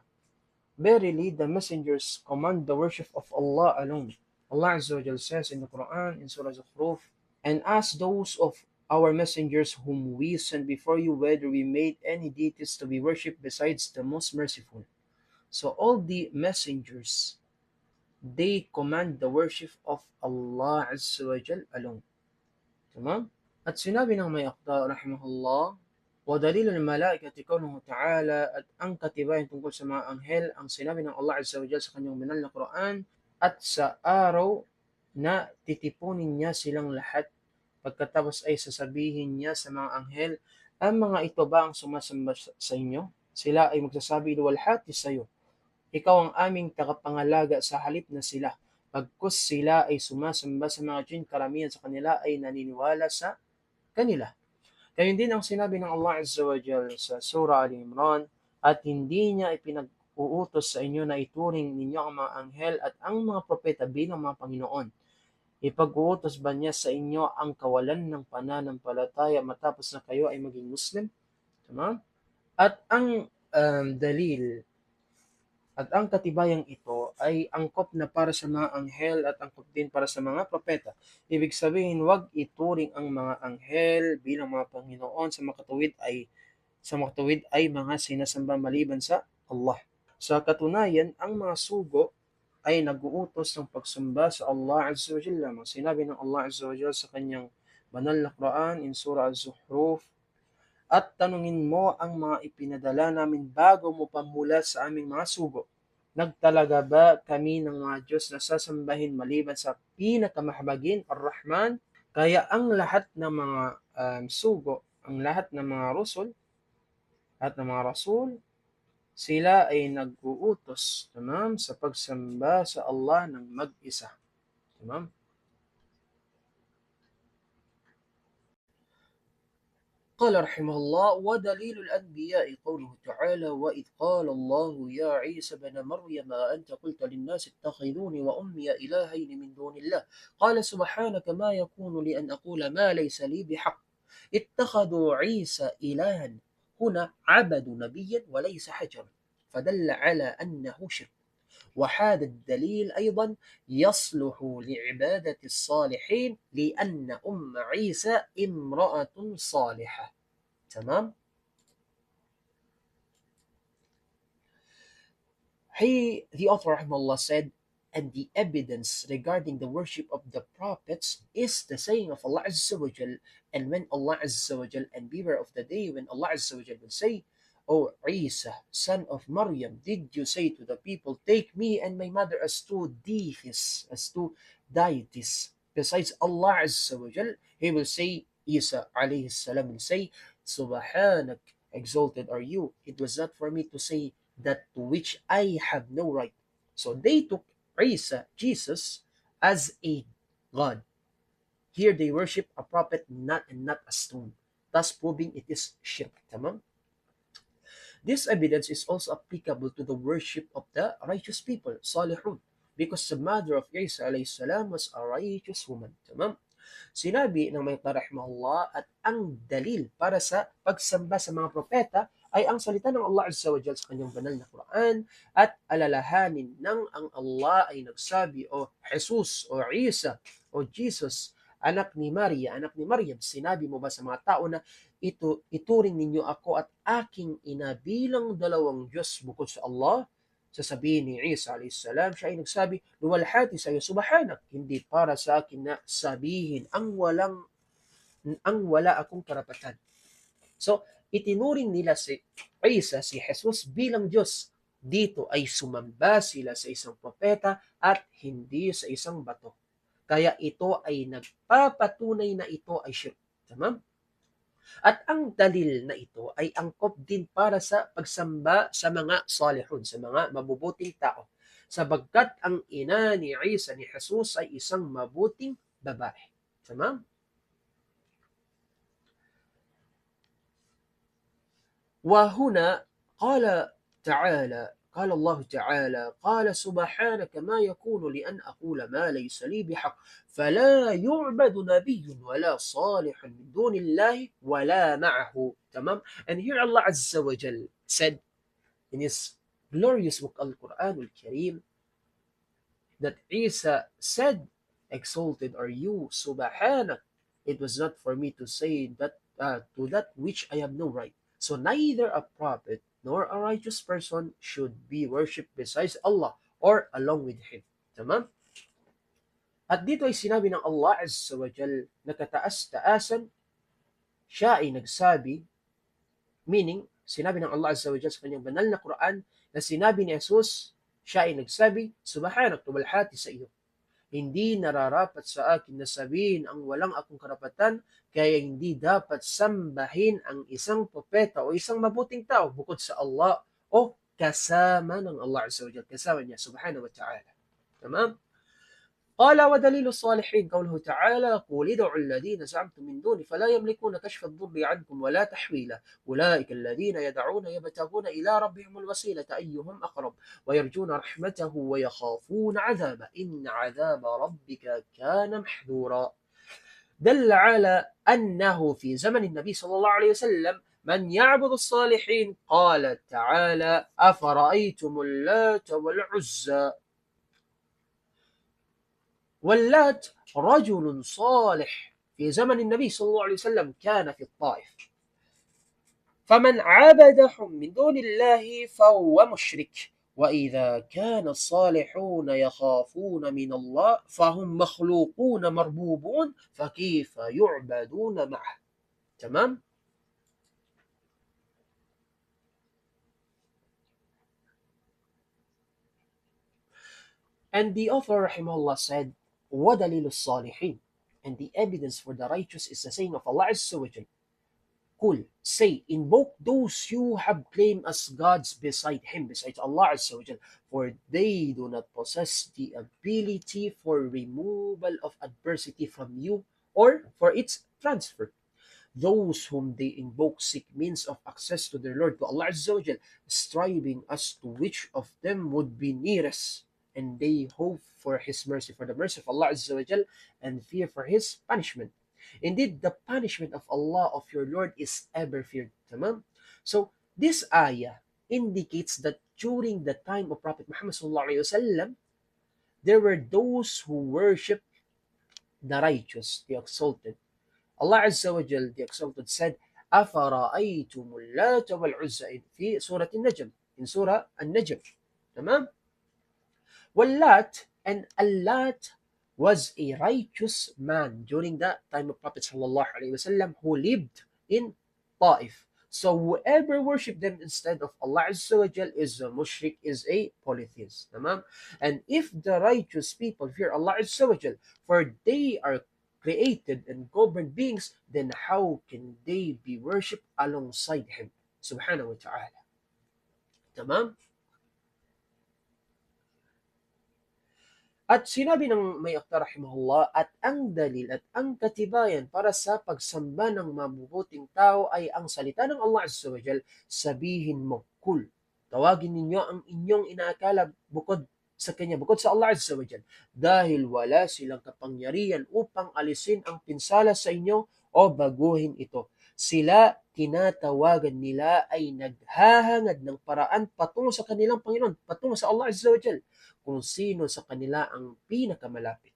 Verily, the messengers command the worship of Allah alone. Allah Azza wa Jal says in the Quran in Surah Zukhruf, and ask those of our messengers whom we sent before you whether we made any deities to be worshipped besides the most merciful. So all the messengers, they command the worship of Allah Azza wa Jal alone. Tamam? At sinabi ng may akda, rahimahullah, ودليل الملائكة قوله تعالى at ang katibayan tungkol sa mga anghel ang sinabi ng Allah Azza wa Jalla sa kanyang banal na Quran at sa araw na titipunin niya silang lahat pagkatapos ay sasabihin niya sa mga anghel, ang mga ito ba ang sumasamba sa inyo? Sila ay magsasabi, luwalhati sa iyo. Ikaw ang aming tagapangalaga sa halip na sila. Pagkus sila ay sumasamba sa mga jinn, karamihan sa kanila ay naniniwala sa kanila. Gayon din ang sinabi ng Allah Azza wa Jalla sa Surah Al-Imran, at hindi niya ipinag-uutos sa inyo na ituring ninyo ang mga anghel at ang mga propeta bilang mga Panginoon. Ipag-uutos ba niya sa inyo ang kawalan ng pananampalataya matapos na kayo ay maging Muslim? Tama? At ang dalil at ang katibayang ito ay angkop na para sa mga anghel at angkop din para sa mga propeta. Ibig sabihin, wag ituring ang mga anghel bilang mga Panginoon sa makatuwid ay mga sinasamba maliban sa Allah. Sa katunayan, ang mga sugo ay nag-uutos ng pagsamba sa Allah Azza wa Jalla. Sinabi ng Allah Azza wa Jalla sa kanyang banal na Quran in Surah Az-Zukhruf, at tanungin mo ang mga ipinadala namin bago mo pamula sa aming mga sugo. Nagtalaga ba kami ng mga Diyos na sasambahin maliban sa pinakamahabagin, Ar-Rahman? Kaya ang lahat ng mga sugo, ang lahat ng mga rasul, sila ay nag-uutos, tamam, sa pagsamba sa Allah ng mag-isa. Tamam? قال رحمه الله ودليل الأنبياء قوله تعالى وإذ قال الله يا عيسى بن مريم أنت قلت للناس اتخذوني وأمي إلهين من دون الله قال سبحانك ما يكون لي أن أقول ما ليس لي بحق اتخذوا عيسى إلها هنا عبدوا نبيا وليس حجرا فدل على أنه شرك وهذا الدليل أيضا يصلح لعبادة الصالحين لأن أم عيسى امرأة صالحة. تمام؟ The author rahimahullah said, and the evidence regarding the worship of the prophets is the saying of Allah Azza wa Jal, and when Allah Azza wa Jal, and beware of the day when Allah Azza wa Jal will say, O Isa, son of Maryam, did you say to the people, take me and my mother as two deities, besides Allah Azza wa Jal? He will say, Isa alayhi salam will say, Subhanak, exalted are you. It was not for me to say that to which I have no right. So they took Isa, Jesus, as a God. Here they worship a prophet, not a stone, thus proving it is shirk. Tamam? This evidence is also applicable to the worship of the righteous people, Salihun, because the mother of Isa alayhi salam was a righteous woman. Tamam? Sinabi ng may rahimahullah at ang dalil para sa pagsamba sa mga propeta ay ang salita ng Allah Azza wa Jalla sa kanyang banal na Quran at alalahanin ng ang Allah ay nagsabi, o Jesus, o Isa, o Jesus, anak ni Maryam, sinabi mo ba sa mga tao na ituring ninyo ako at aking ina bilang dalawang Diyos bukod sa Allah? Sasabihin ni Isa alayhi salam, siya ay nagsabi, luwalhati sa iyo, subhanak, hindi para sa akin na sabihin ang wala akong karapatan. So, itinuring nila si Isa, si Jesus bilang Diyos. Dito ay sumamba sila sa isang propeta at hindi sa isang bato. Kaya ito ay nagpapatunay na ito ay shirk. Tama? At ang dalil na ito ay angkop din para sa pagsamba sa mga salihun, sa mga mabubuting tao. Sabagkat ang ina ni Isa ni Jesus ay isang mabuting babae. Tama? وهنا قال تعالى قال الله تعالى قال سبحانك ما يكون لي أن أقول ما ليس لي بحق فلا يعبد نبي ولا صالح من دون الله ولا معه تمام. And here Allah Azza wa Jal said in his glorious book Al-Quran Al-Kareem that Isa said, exalted are you, Subhanak. It was not for me to say that to that which I have no right. So neither a prophet nor a righteous person should be worshipped besides Allah or along with Him. Tama? At dito ay sinabi ng Allah Azza wa Jal na kataas-taasan, siya ay nagsabi, meaning, sinabi ng Allah Azza wa Jal sa kanyang banal na Quran na sinabi ni Jesus, siya ay nagsabi, Subhanak, tumalhati sa iyo. Hindi nararapat sa akin na sabihin ang walang akong karapatan, kaya hindi dapat sambahin ang isang propeta o isang mabuting tao bukod sa Allah o kasama ng Allah Azza wa Jalla, kasama niya subhanahu wa ta'ala. Tamam? قال ودليل الصالحين قوله تعالى قل ادعوا الذين زعمتم من دونه فلا يملكون كشف الضر عنكم ولا تحويلا أولئك الذين يدعون يبتغون إلى ربهم الوسيلة أيهم أقرب ويرجون رحمته ويخافون عذابه إن عذاب ربك كان محذورا. دل على أنه في زمن النبي صلى الله عليه وسلم من يعبد الصالحين. قال تعالى أفرأيتم اللات والعزى. واللات رجل صالح في زمن النبي صلى الله عليه وسلم كان في الطائف، فمن عبدهم من دون الله فهو مشرك، وإذا كان الصالحون يخافون من الله فهم مخلوقون مربوبون فكيف يعبدون معه. تمام؟ And the author rahimahullah said, وَدَلِيلُ الصَّالِحِينَ, and the evidence for the righteous is the saying of Allah Azza wa Jal. Qul, say, invoke those you have claimed as gods beside Him, besides Allah Azza wa Jal, for they do not possess the ability for removal of adversity from you or for its transfer. Those whom they invoke seek means of access to their Lord, to Allah Azza wa Jal, striving as to which of them would be nearest, and they hope for His mercy, for the mercy of Allah Azza wa Jal, and fear for His punishment. Indeed, the punishment of Allah, of your Lord, is ever feared. Tamam? So, this ayah indicates that during the time of Prophet Muhammad sallallahu alaihi wasallam, there were those who worshiped the righteous, the exalted. Allah Azza wa Jal, the exalted, said, أَفَرَأَيْتُمُ اللَّاتَ وَالْعُزَّى في سورة النجم, in Surah An-Najm. Tamam? Wallat, and Allat was a righteous man during the time of Prophet sallallahu alaihi wasallam who lived in Taif. So whoever worship them instead of Allah Azza wa Jal is a mushrik, is a polytheist. Tamam? And if the righteous people fear Allah Azza wa Jal, for they are created and governed beings, then how can they be worshipped alongside Him subhanahu wa ta'ala? Tamam? At sinabi ng may akta rahimahullah, at ang dalil at ang katibayan para sa pagsamba ng mabubuting tao ay ang salita ng Allah Azza wa Jal, sabihin mo, kul, tawagin ninyo ang inyong inaakala bukod sa Kanya, bukod sa Allah Azza wa Jal, dahil wala silang kapangyarihan upang alisin ang pinsala sa inyo o baguhin ito. Sila tinatawagan nila ay naghahangad ng paraan patungo sa kanilang Panginoon, patungo sa Allah Azza wa Jal, kung sino sa kanila ang pinakamalapit,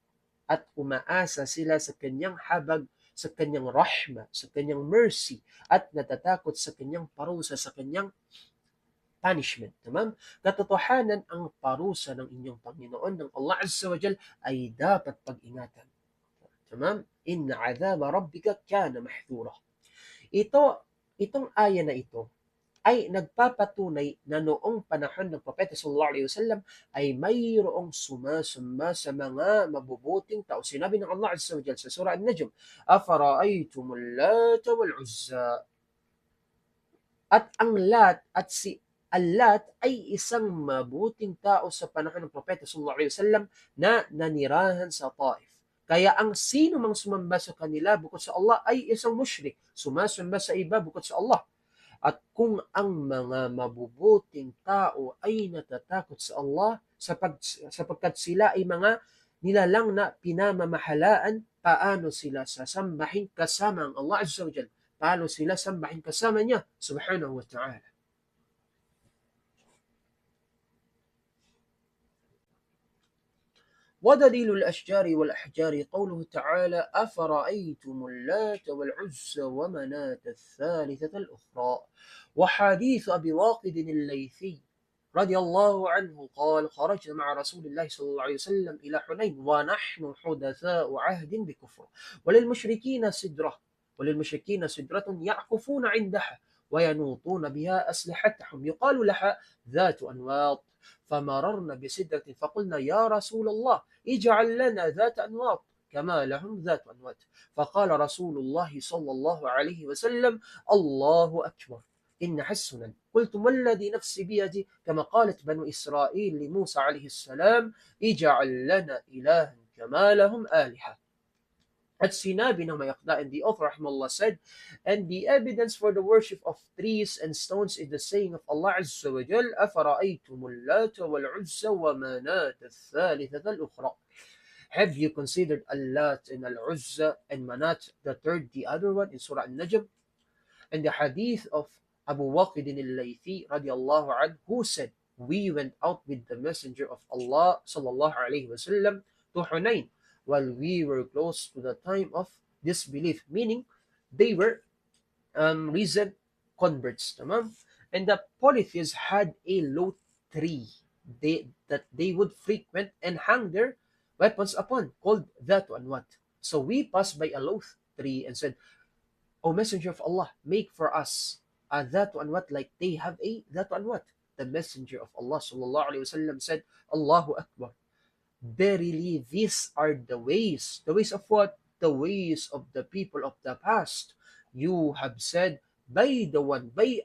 at umaasa sila sa kanyang habag, sa kanyang rahma, sa kanyang mercy, at natatakot sa kanyang parusa, sa kanyang punishment. Tamam? Katotohanan, ang parusa ng inyong Panginoon, ng Allah Azza wa Jal, ay dapat pag-ingatan. Tamam? Inna azaba rabbika kana mahdura. Itong aya na ito ay nagpapatunay na noong panahon ng Propeta sallallahu alaihi wasallam ay mayroong sumasamba sa mga mabubuting tao. Sinabi ng Allah Azza wa Jalla sa Surah An-Najm, "Afara'aytumul Lata wal Uzza." At ang Lat at si Al-Lat ay isang mabuting tao sa panahon ng Propeta sallallahu alaihi wasallam na nanirahan sa Taif. Kaya ang sino mang sumamba sa kanila bukod sa Allah ay isang musyrik, sumasamba sa iba bukod sa Allah. At kung ang mga mabubuting tao ay natatakot sa Allah sapagkat sila ay mga nilalang na pinamamahalaan, paano sila sasambahin kasama ang Allah Azza wa Jalla? Paano sila sambahin kasama niya subhanahu wa ta'ala? ودليل الأشجار والأحجار قوله تعالى أفرأيتم اللات والعزى ومناة الثالثة الأخرى. وحديث أبي واقد الليثي رضي الله عنه قال خرجنا مع رسول الله صلى الله عليه وسلم إلى حنين ونحن حدثاء عهد بكفر وللمشركين سدرة يعكفون عندها وينوطون بها أسلحتهم يقال لها ذات أنواط. فمررنا بسدرة فقلنا يا رسول الله اجعل لنا ذات أنواط كما لهم ذات أنواط. فقال رسول الله صلى الله عليه وسلم الله أكبر إنها السنن. قلت والذي نفسي بيدي كما قالت بنو إسرائيل لموسى عليه السلام اجعل لنا إلها كما لهم آلهة. At sinabi ng Mayaqda, and the author rahimahullah said, and the evidence for the worship of trees and stones is the saying of Allah Azza wa Jal, أَفَرَأَيْتُمُ اللَّاتَ وَالْعُزَّ وَمَنَاةَ الثَّالِثَةَ الْأُخْرَى. Have you considered Al-Lat and Al-Uzza and Manat, the third, the other one, in Surah An-Najm? And the hadith of Abu Waqid al-Laythi radiallahu anhu, who said, we went out with the messenger of Allah sallallahu alayhi wasallam to Hunayn while we were close to the time of disbelief, meaning they were recent converts. Tamam? And the polytheists had a low tree that they would frequent and hang their weapons upon, called Dhatu Anwat. So we passed by a low tree and said, O Messenger of Allah, make for us a Dhatu Anwat like they have a Dhatu Anwat. The Messenger of Allah sallallahu alaihi wasallam said, Allahu Akbar. Verily, these are the ways. The ways of what? The ways of the people of the past. You have said, by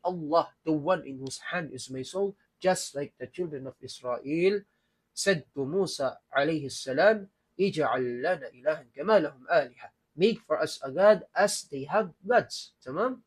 Allah, the one in whose hand is my soul, just like the children of Israel said to Musa alayhi salam, Ija'al lana ilahan kama lahum aliha. Make for us a God as they have gods. Tamam?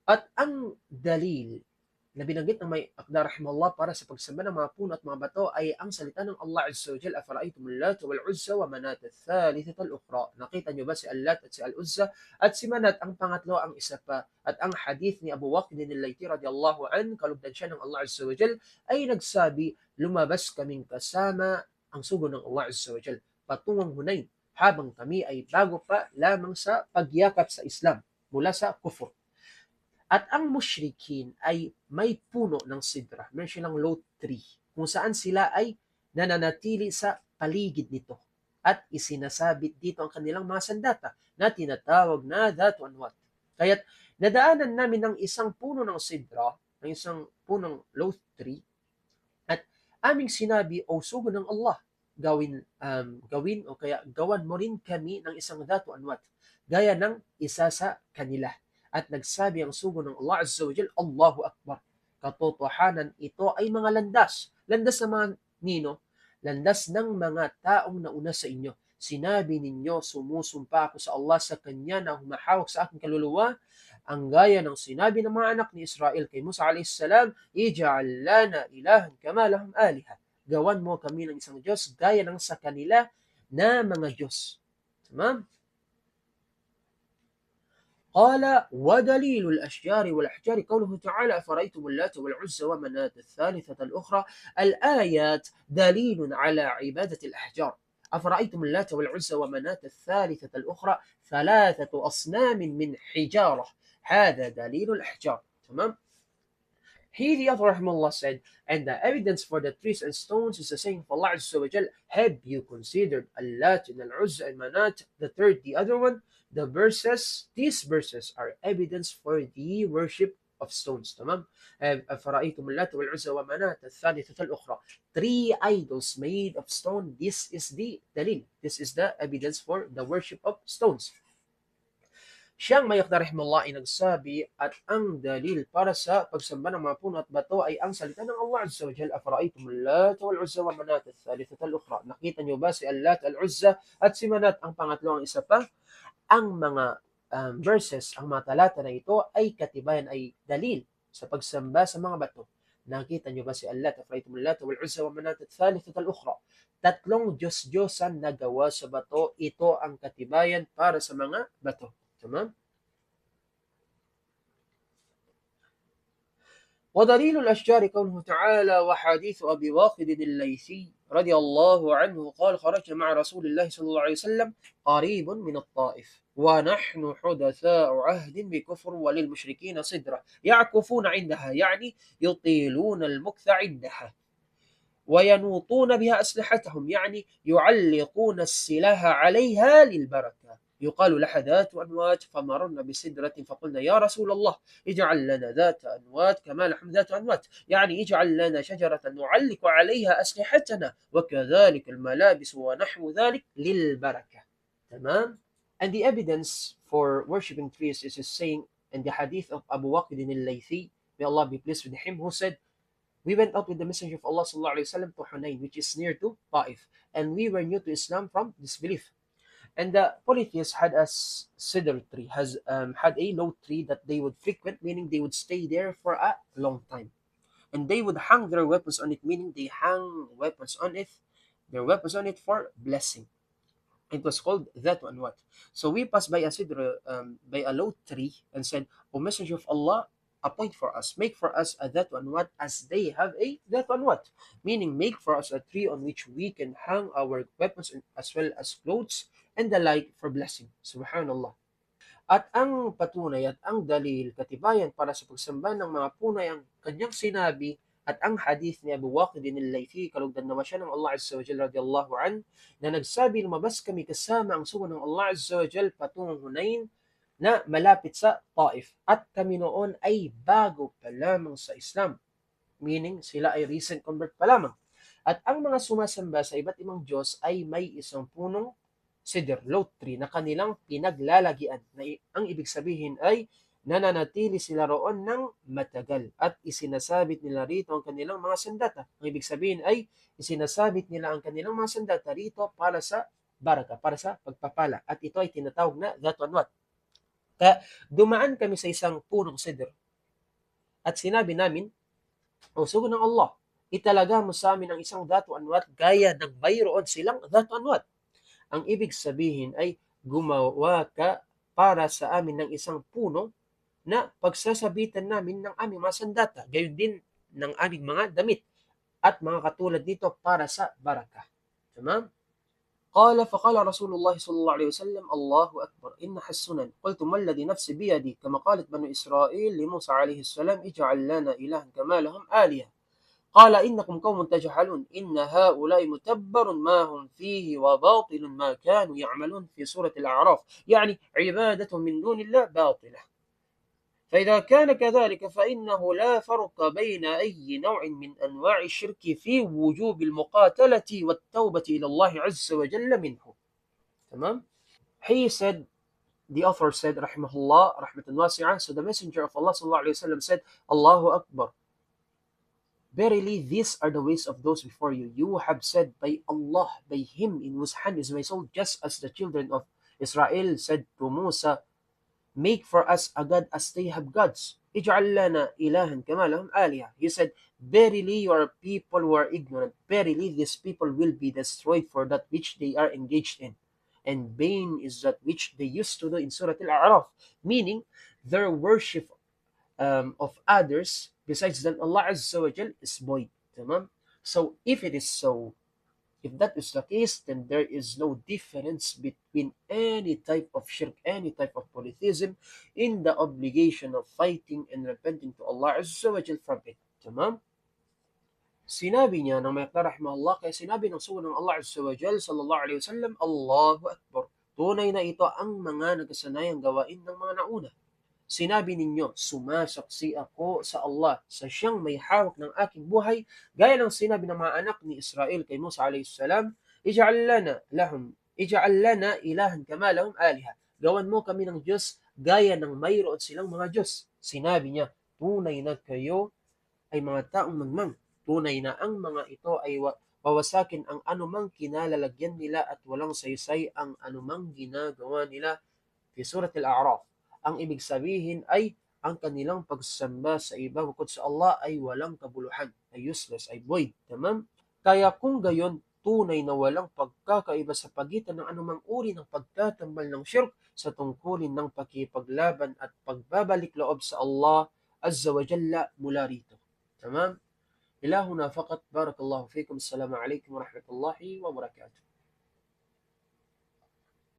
At ang dalil na binanggit ng may Aqda rahimahullah para sa pagsamba ng mga puno at mga bato ay ang salita ng Allah Azza wa Jalla, Afara'aytum al-Lat wal-Uzza wa Manat ath-thalithata al-ukhra. Nakita niyo ba si Al-Lat at si Al-Uzza at si Manat ang pangatlo, ang isa pa? At ang hadith ni Abu Waqid al-Laythi radiyallahu an, kalugdan siya ng Allah Azza wa Jalla, ay nagsabi, lumabas kaming kasama ang sugo ng Allah Azza wa Jalla patungong Hunayn habang kami ay bago pa lamang sa pagyakap sa Islam mula sa kufur. At ang musyrikin ay may puno ng sidra, meron silang low tree, kung saan sila ay nananatili sa paligid nito. At isinasabit dito ang kanilang mga sandata na tinatawag na Dhatu Anwat. Kaya't nadaanan namin ng isang puno ng sidra, ng isang punong low tree, at aming sinabi, O sugo ng Allah, gawin o kaya gawan mo rin kami ng isang Dhatu Anwat, gaya ng isa sa kanila. At nagsabi ang sugo ng Allah Azza wa Jalla, Allahu Akbar. Katotohanan, ito ay mga landas. Landas ng mga nino, landas ng mga taong nauna sa inyo. Sinabi ninyo, sumusumpa ako sa Allah sa Kanya na humahawak sa aking kaluluwa, ang gaya ng sinabi ng mga anak ni Israel kay Musa a.s. Ija'al lana ilahan kama lahum aliha. Gawan mo kami ng isang Diyos gaya ng sa kanila na mga Diyos. Tamam? قال ودليل الأشجار والأحجار قوله تعالى أفرأيتم اللات والعزى ومناة الثالثة الأخرى. الآيات دليل على عبادة الأحجار. أفرأيتم اللات والعزى ومناة الثالثة الأخرى ثلاثة أصنام من حجارة. هذا دليل الأحجار. تمام? He, the author rahimahullah, said, and the evidence for the trees and stones is the saying of Allah Azza wa Jal, have you considered Al-Lat and Al-Uzza and Manat, the third, the other one? these verses are evidence for the worship of stones. تمام. أفرأيتم اللات والعزى ومناة الثالثة الأخرى. 3 idols made of stone. This is the dalil. This is the evidence for the worship of stones. Siyang Mayakda rahimahullah ay nagsabi at ang dalil para sa pagsamba ng mga puno at bato ay ang salita ng Allah Azza wa Jalla, afara'aytum al-Lat wal-Uzza wa Manat ath-thalithata al-ukhra. Nakita niyo ba si Al-Lat, Al-Uzza at si Manat, ang pangatlo, ang isa pa? Ang mga verses, ang mga talata na ito ay katibayan, ay dalil sa pagsamba sa mga bato. Nakita niyo ba si Al-Lat, afara'aytum al-Lat wal-Uzza wa Manat ath-thalithata al-ukhra? Tatlong Diyos-Diyosan na gawa sa bato, ito ang katibayan para sa mga bato. تمام. ودليل الأشجار قوله تعالى وحديث أبي واقد الليثي رضي الله عنه قال خرج مع رسول الله صلى الله عليه وسلم قريب من الطائف ونحن حدثاء عهد بكفر وللمشركين صدرة يعكفون عندها، يعني يطيلون المكث عندها، وينوطون بها أسلحتهم، يعني يعلقون السلاح عليها للبركة. يقال لها ذات أنوات، فمررنا بسدرة فقلنا يا رسول الله اجعل لنا ذات أنوات كما لهم ذات أنوات، يعني اجعل لنا شجرة نعلق عليها أسلحتنا وكذلك الملابس ونحو ذلك للبركة. تمام. And the evidence for worshipping trees is a saying in the hadith of Abu Waqid al-Laythi, may Allah be pleased with him, who said, we went out with the Messenger of Allah sallallahu alaihi wasallam to Hunain, which is near to Taif, and we were new to Islam from disbelief. And the polytheists had a cedar tree, had a low tree that they would frequent, meaning they would stay there for a long time. And they would hang their weapons on it, meaning they hang weapons on it, their weapons on it for blessing. It was called that one what. So we passed by a cedar, by a low tree, and said, O Messenger of Allah, appoint for us, make for us a that one what, as they have a that one what, meaning make for us a tree on which we can hang our weapons as well as clothes and the like for blessing. Subhanallah. At ang patunay at ang dalil, katibayan para sa pagsamba ng mga punay ang kanyang sinabi at ang hadith ni Abu Waqid al-Laythi, kalugdan naman siya ng Allah Azza wa Jalla radiyallahu an, na nagsabi, lumabas kami kasama ang sugo ng Allah Azza wa Jalla patungong Hunain na malapit sa Taif, at kami noon ay bago pa lamang sa Islam, meaning sila ay recent convert pa lamang. At ang mga sumasamba sa iba't ibang Diyos ay may isang punong cedar, low tree, na kanilang pinaglalagian, na ang ibig sabihin ay nananatili sila roon ng matagal at isinasabit nila rito ang kanilang mga sandata. Ang ibig sabihin ay isinasabit nila ang kanilang mga sandata rito para sa baraka, para sa pagpapala, at ito ay tinatawag na that one what. Kaya dumaan kami sa isang punong cedar at sinabi namin, o sugo ng Allah, italaga mo sa amin ang isang that one what gaya ng mayroon silang that one what. Ang ibig sabihin ay gumawa ka para sa amin ng isang puno na pagsasabitan namin ng aming mga sandata, gayon din ng aming mga damit at mga katulad nito para sa baraka. Tamam? قال فقال رسول الله صلى الله عليه وسلم الله أكبر إنها السنن قلت ما الذي نفسي بيدي كما قالت بنو إسرائيل لموسى عليه السلام اجعل لنا إلها كما لهم آلهة قال إنكم قوم تجهلون إن هؤلاء متبر ما هم فيه وباطل ما كانوا يعملون في سورة الأعراف، يعني عبادة من دون الله باطلة. فإذا كان كذلك فإنه لا فرق بين أي نوع من أنواع الشرك في وجوب المقاتلة والتوبة إلى الله عز وجل منه. تمام? He said, the author said, rahimahullah, rahmatan wasi'ah, so the Messenger of Allah sallallahu alayhi wa sallam said, Allahu Akbar. Verily, these are the ways of those before you. You have said, by Allah, by Him in whose hand is my soul, just as the children of Israel said to Musa, make for us a God as they have gods. Ij'al lana ilahan kama lahum alihah. He said, verily, you are people who are ignorant. Verily, these people will be destroyed for that which they are engaged in. And vain is that which they used to do in Surah Al-A'raf. Meaning, their worship of others besides than Allah Azza wa Jal is void. Tamam? So if it is so, if that is the case, then there is no difference between any type of shirk, any type of polytheism, in the obligation of fighting and repenting to Allah Azza wa Jal from it. Tamam? Sinabi niya ng may rahimahullah, kaya sinabi ng sugo ng Allah Azza wa Jal sallallahu alayhi wa sallam, Allahu Akbar. Tunay na ito ang mga nagkasanayang gawain ng mga nauna. Sinabi ninyo, sumasaksi ako sa Allah, sa siyang may hawak ng aking buhay, gaya ng sinabi ng mga anak ni Israel kay Musa alayhi salam, ij'al lana ilahan kama lahum aliha. Gawan mo kami ng Diyos gaya ng mayroon silang mga Diyos. Sinabi niya, tunay na kayo ay mga taong mangmang. Tunay na ang mga ito ay wawasakin ang anumang kinalalagyan nila at walang saysay ang anumang ginagawa nila. Fi Surat Al-A'raf, ang ibig sabihin ay ang kanilang pagsamba sa iba bukod sa Allah ay walang kabuluhan, ay useless, ay void. Tamam? Kaya kung gayon, tunay na walang pagkakaiba sa pagitan ng anumang uri ng pagtatambal ng shirk sa tungkulin ng pakipaglaban at pagbabalik loob sa Allah Azza wa Jalla mula rito. Tamam? إلى هنا فقط. بارك الله فيكم. السلام عليكم ورحمة الله وبركاته.